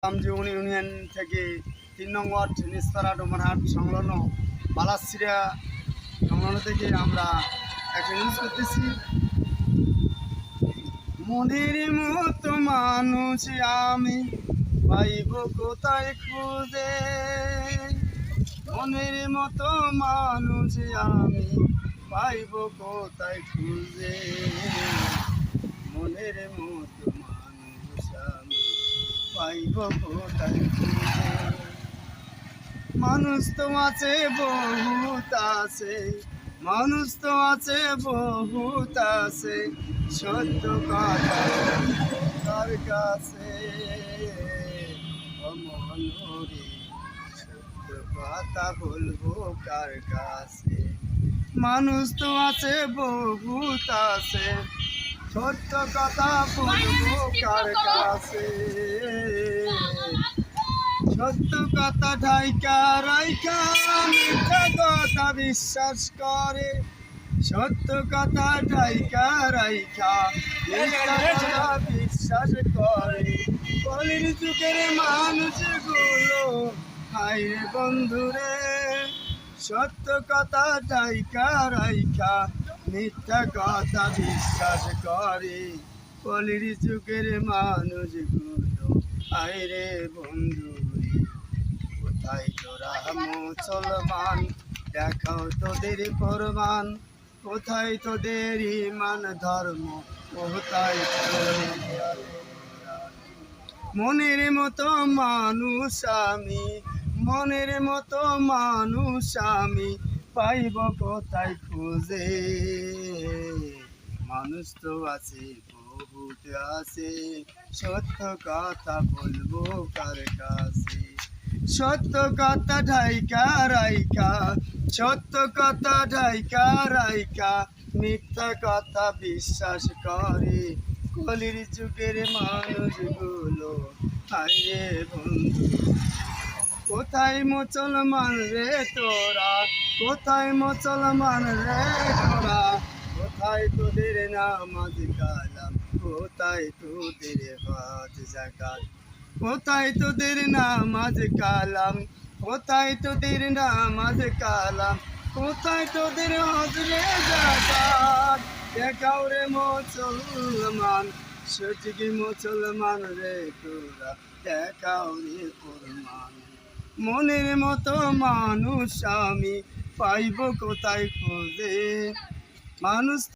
রামজীবনী union থেকে 3 নং word নিস্তারা ডোমারহাট সংলগ্ন বালাসিরা সংলগ্ন থেকে আমরা একটা নিউজ করতেছি। মনের মতো মানুষ আমি পাইব কোথায় খুঁজে, মনের মতো মানুষ আমি পাইব কোথায় খুঁজে, মনের মতো মানুষ আমি পাইব কোথায় খুঁজে। মানুষ তো আছে বহুত আছে, মানুষ তো আছে বহুত আছে, সত্য কথা তার কাছে অমনরে, সত্য কথা বলবো কার কাছে। মানুষ তো আছে বহুত আছে, সত্য কথা বলবো কার কাছে। সত্য কথা ঢাইকা রাইখা মিথ্যা কথা বিশ্বাস করে, সত্য কথা ঢাইকা রাইখা মিথ্যা কথা বিশ্বাস করে। কলির যুগের মানুষগুলো হায় রে বন্ধুরে, সত্য কথা ঢাইকা রাইখা মিথ্যা কথা বিশ্বাস করে। কলির যুগের মানুষগুলো হায় রে বন্ধুরে, কোথায় তোরা মুসলমান দেখাও তোদের প্রমাণ, কোথায় তোদের ইমান ধর্ম, কোথায় মনের মতো মানুষ আমি, মনের মতো মানুষ আমি পাইব কোথায় খুঁজে। মানুষ তো আছে বহুত আছে, সত্য কথা বলবো কার কাছে। সত্য কথা ঢাইকা রাইখা, সত্য কথা ঢাইকা রাইখা মিথ্যা কথা বিশ্বাস করে। কলির যুগের মানুষগুলো হায় বন্ধু, কোথায় মুসলমান রে তোরা, কোথায় মুসলমান রে তোরা, কোথায় তোদের নামাজ কালাম, কোথায় তোদের হজ যাকাত, কোথায় তোদের নামাজ কালাম, কোথায় তোদের নামাজ কালাম, কোথায় তোদের হজ রে যাকাত। দেখাও রে মুসলমান, সঠিক মুসলমান রে তোরা, দেখাও রে প্রমাণ। মনের মতো মানুষ আমি পাইব কোথায় খুঁজে। মানুষ